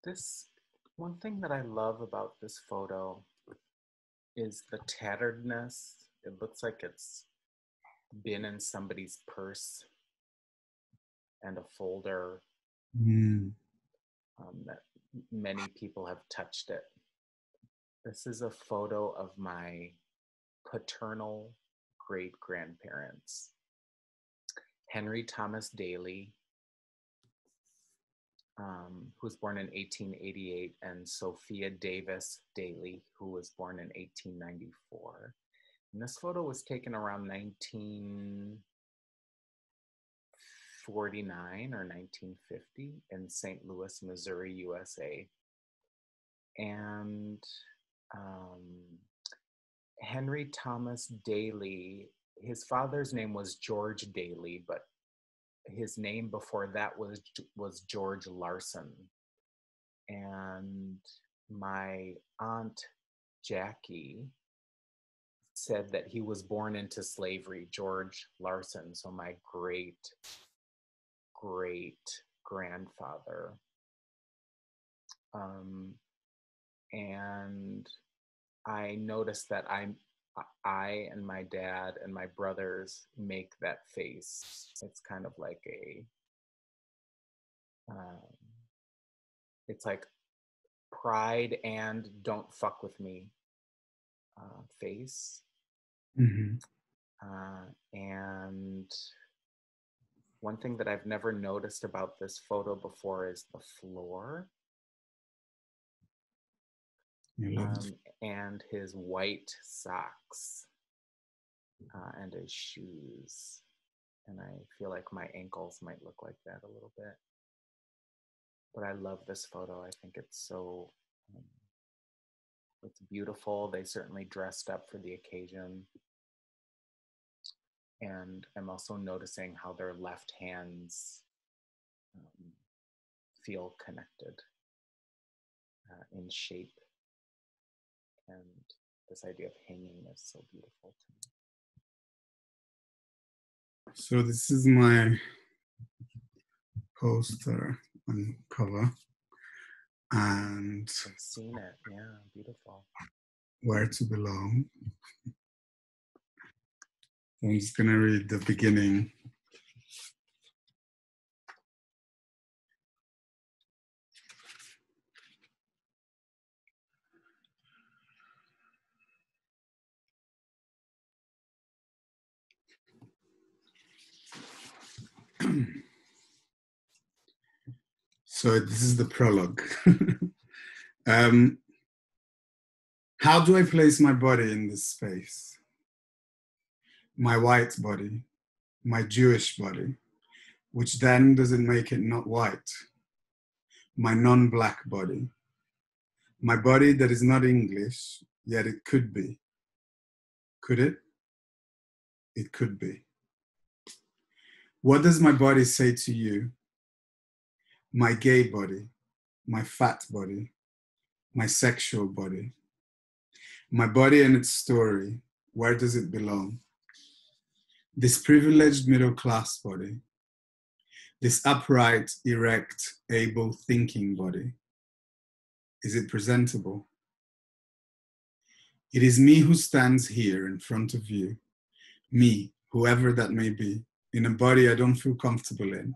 This one thing that I love about this photo is the tatteredness. It looks like it's been in somebody's purse and a folder that many people have touched it. This is a photo of my paternal great-grandparents, Henry Thomas Daly, who was born in 1888, and Sophia Davis Daly, who was born in 1894. And this photo was taken around 1949 or 1950 in St. Louis, Missouri, USA. And Henry Thomas Daly, his father's name was George Daly, but his name before that was George Larson. And my aunt Jackie said that he was born into slavery, George Larson. So my great grandfather. And I noticed that I and my dad and my brothers make that face. It's kind of like it's like pride and don't fuck with me face. Mm-hmm. And one thing that I've never noticed about this photo before is the floor. And his white socks and his shoes. And I feel like my ankles might look like that a little bit. But I love this photo. I think it's so, it's beautiful. They certainly dressed up for the occasion. And I'm also noticing how their left hands feel connected in shape. And this idea of hanging is so beautiful to me. So this is my poster on cover, and I've seen it. Yeah, beautiful. Where to Belong. I'm just gonna read the beginning. So this is the prologue. How do I place my body in this space? My white body, my Jewish body, which then doesn't make it not white. My non-black body, my body that is not English, yet it could be. Could it? It could be. What does my body say to you? My gay body, my fat body, my sexual body, my body and its story, where does it belong? This privileged middle class body, this upright, erect, able thinking body, is it presentable? It is me who stands here in front of you, me, whoever that may be, in a body I don't feel comfortable in,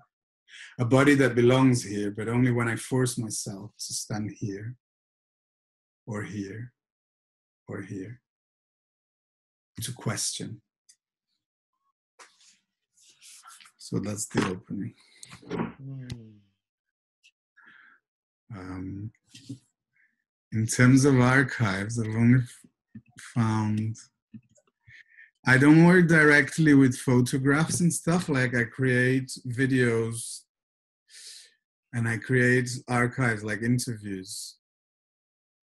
a body that belongs here, but only when I force myself to stand here, or here, or here, to question. So that's the opening. In terms of archives, I've only found, I don't work directly with photographs and stuff. Like I create videos and I create archives like interviews.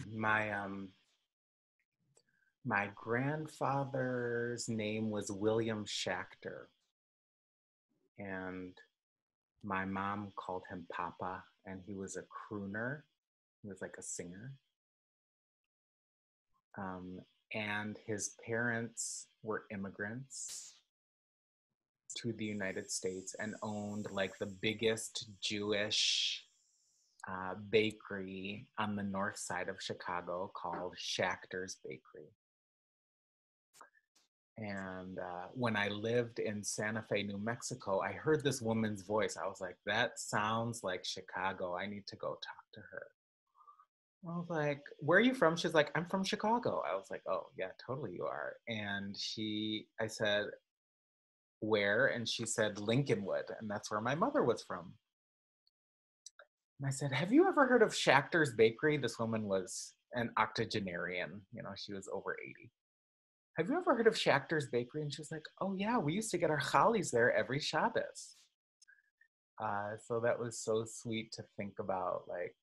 My grandfather's name was William Schachter, and my mom called him Papa, and he was a crooner. He was like a singer. And his parents were immigrants to the United States and owned like the biggest Jewish bakery on the north side of Chicago called Schachter's Bakery. And when I lived in Santa Fe, New Mexico, I heard this woman's voice. I was like, that sounds like Chicago. I need to go talk to her. I was like, where are you from? She's like, I'm from Chicago. I was like, oh, yeah, totally you are. And I said, where? And she said, Lincolnwood. And that's where my mother was from. And I said, have you ever heard of Schachter's Bakery? This woman was an octogenarian. She was over 80. Have you ever heard of Schachter's Bakery? And she was like, oh yeah, we used to get our chalis there every Shabbos. So that was so sweet to think about, like,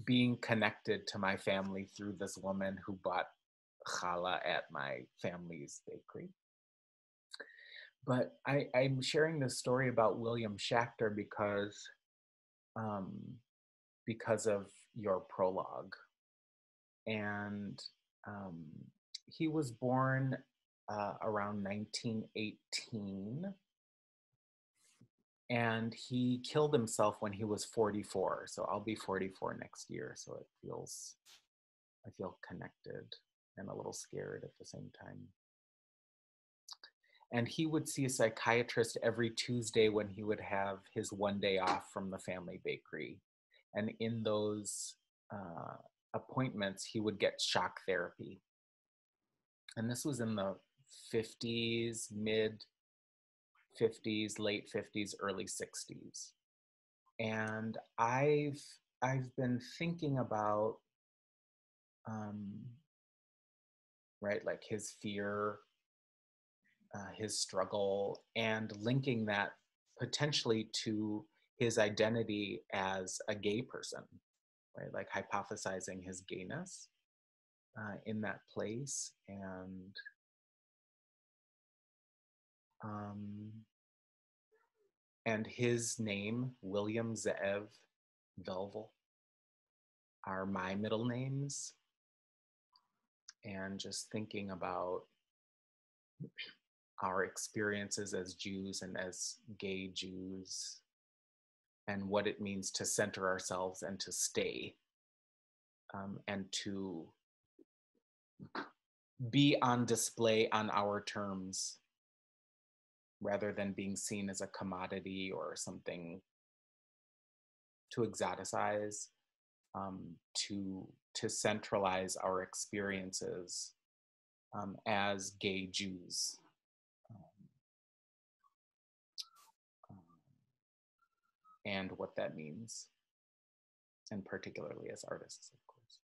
being connected to my family through this woman who bought challah at my family's bakery. But I'm sharing this story about William Schachter because of your prologue. And he was born around 1918, and he killed himself when he was 44. So I'll be 44 next year. So I feel connected and a little scared at the same time. And he would see a psychiatrist every Tuesday when he would have his one day off from the family bakery. And in those appointments, he would get shock therapy. And this was in the 50s, mid 50s, late 50s, early 60s. And I've been thinking about, right, like his fear, his struggle, and linking that potentially to his identity as a gay person, right? Like hypothesizing his gayness in that place. And his name, William Ze'ev Velvel, are my middle names. And just thinking about our experiences as Jews and as gay Jews, and what it means to center ourselves and to stay, and to be on display on our terms, rather than being seen as a commodity or something to exoticize, to centralize our experiences as gay Jews. And what that means, and particularly as artists, of course.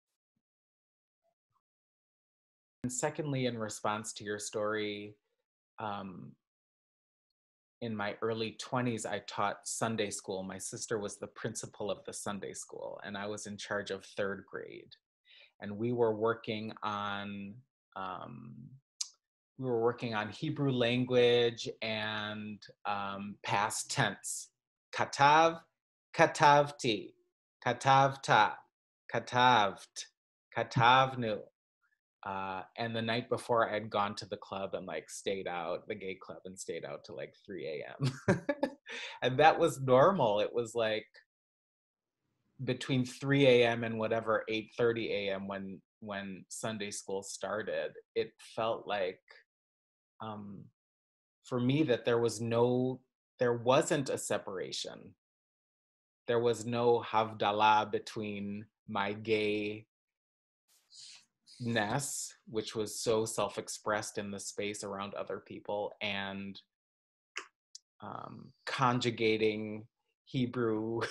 And secondly, in response to your story, in my early 20s, I taught Sunday school. My sister was the principal of the Sunday school, and I was in charge of third grade. And we were working on Hebrew language and past tense. Katav, katavti, katavta, katavt, katavnu. And the night before, I'd gone to the club and like stayed out, the gay club, and stayed out to like 3 a.m. And that was normal. It was like between 3 a.m. and whatever 8:30 a.m. when Sunday school started. It felt like for me that there wasn't a separation. There was no havdalah between my gayness, which was so self-expressed in the space around other people, and conjugating Hebrew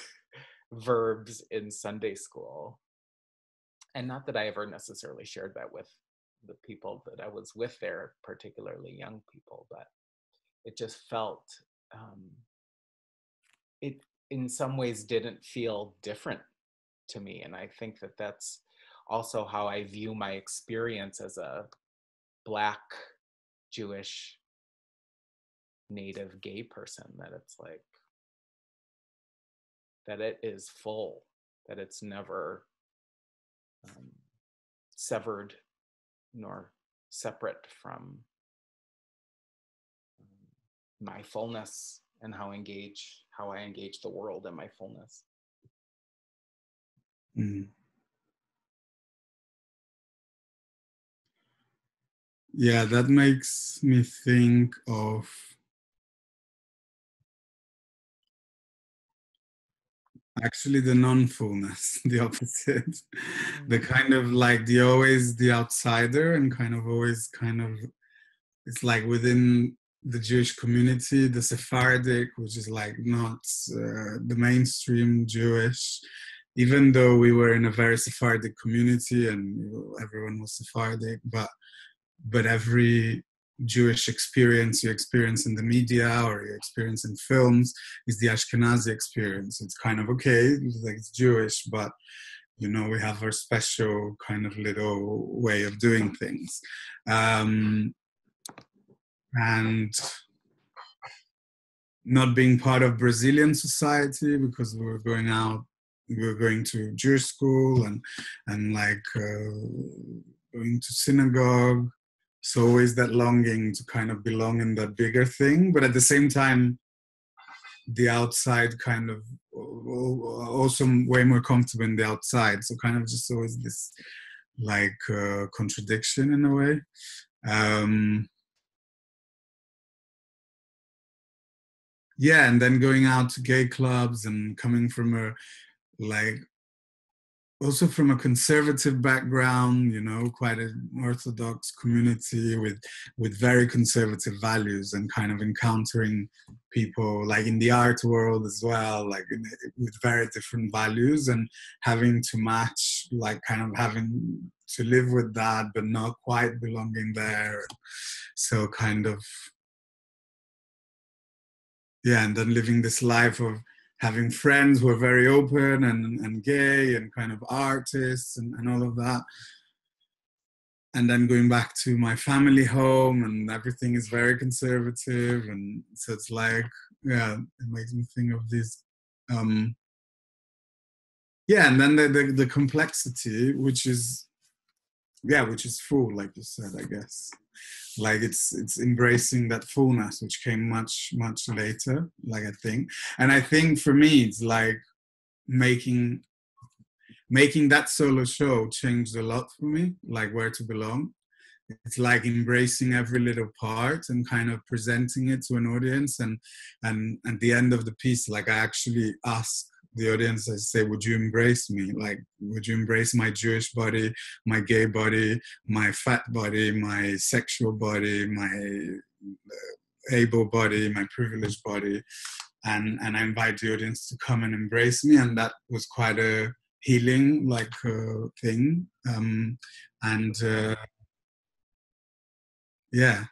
verbs in Sunday school. And not that I ever necessarily shared that with the people that I was with there, particularly young people, but it just felt, it in some ways didn't feel different to me. And I think that that's also how I view my experience as a Black, Jewish, native gay person, that it's like, that it is full, that it's never severed nor separate from my fullness and how I engage the world in my fullness. Mm. Yeah, that makes me think of actually the non-fullness, the opposite. The Mm. kind of like the always the outsider and kind of always kind of, it's like within the Jewish community, the Sephardic, which is like not the mainstream Jewish, even though we were in a very Sephardic community and everyone was Sephardic, but every Jewish experience you experience in the media or you experience in films is the Ashkenazi experience. It's kind of okay, it's like it's Jewish, but you know, we have our special kind of little way of doing things. Um, and not being part of Brazilian society because we were going out, we were going to Jewish school and like going to synagogue. So always that longing to kind of belong in that bigger thing, but at the same time, the outside kind of also way more comfortable in the outside. So kind of just always this like contradiction in a way. Um, yeah, and then going out to gay clubs and coming from a like also from a conservative background, you know, quite an orthodox community with very conservative values, and kind of encountering people like in the art world as well, like with very different values, and having to match, like kind of having to live with that but not quite belonging there. So kind of, yeah, and then living this life of having friends who are very open and gay and kind of artists and all of that. And then going back to my family home and everything is very conservative. And so it's like, yeah, it makes me think of this. Um, yeah, and then the complexity, which is, yeah, which is full, like you said, I guess. Like it's embracing that fullness which came much later, like I think. And I think for me it's like making that solo show changed a lot for me, like Where to Belong. It's like embracing every little part and kind of presenting it to an audience, and at the end of the piece, like I actually ask the audience, I say, would you embrace me? Like, would you embrace my Jewish body, my gay body, my fat body, my sexual body, my able body, my privileged body? And I invite the audience to come and embrace me, and that was quite a healing like thing. And yeah,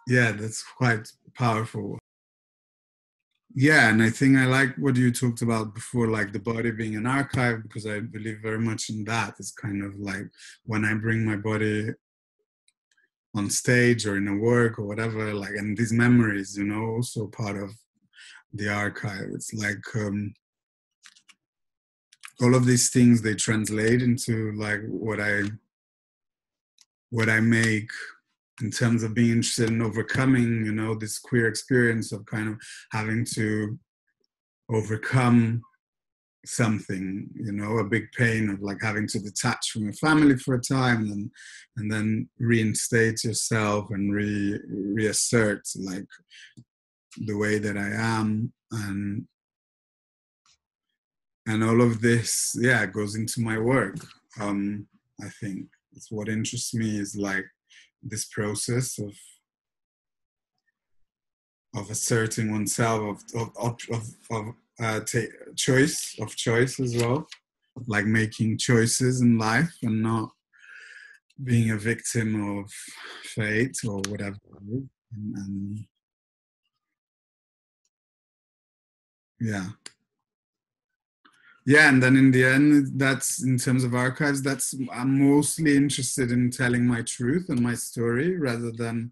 yeah, that's quite powerful. Yeah, and I think I like what you talked about before, like the body being an archive, because I believe very much in that. It's kind of like when I bring my body on stage or in a work or whatever, like, and these memories, you know, also part of the archive. It's like all of these things, they translate into like what I make in terms of being interested in overcoming, you know, this queer experience of kind of having to overcome something, you know, a big pain of like having to detach from your family for a time, and then reinstate yourself and reassert like the way that I am, and all of this, yeah, goes into my work. I think it's what interests me is like this process of asserting oneself, choice as well, like making choices in life and not being a victim of fate or whatever. And yeah, yeah, and then in the end, that's in terms of archives. That's I'm mostly interested in telling my truth and my story rather than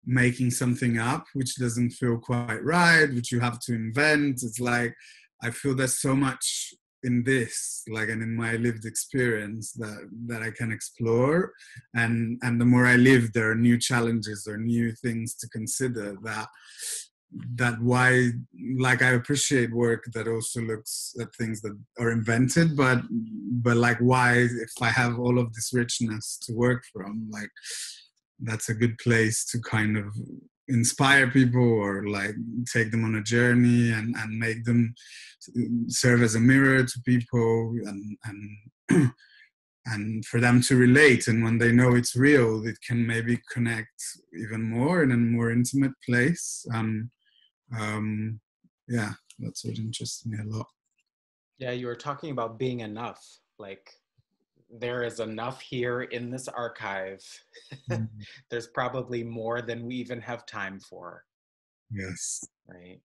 making something up which doesn't feel quite right, which you have to invent. It's like I feel there's so much in this, like, and in my lived experience that I can explore, and the more I live, there are new challenges or new things to consider that that why, like, I appreciate work that also looks at things that are invented, but like, why, if I have all of this richness to work from, like, that's a good place to kind of inspire people, or like take them on a journey, and make them serve as a mirror to people, and and for them to relate. And when they know it's real, it can maybe connect even more in a more intimate place. Yeah, that's what interests me a lot. Yeah, you were talking about being enough. Like, there is enough here in this archive. Mm. There's probably more than we even have time for, Yes. right?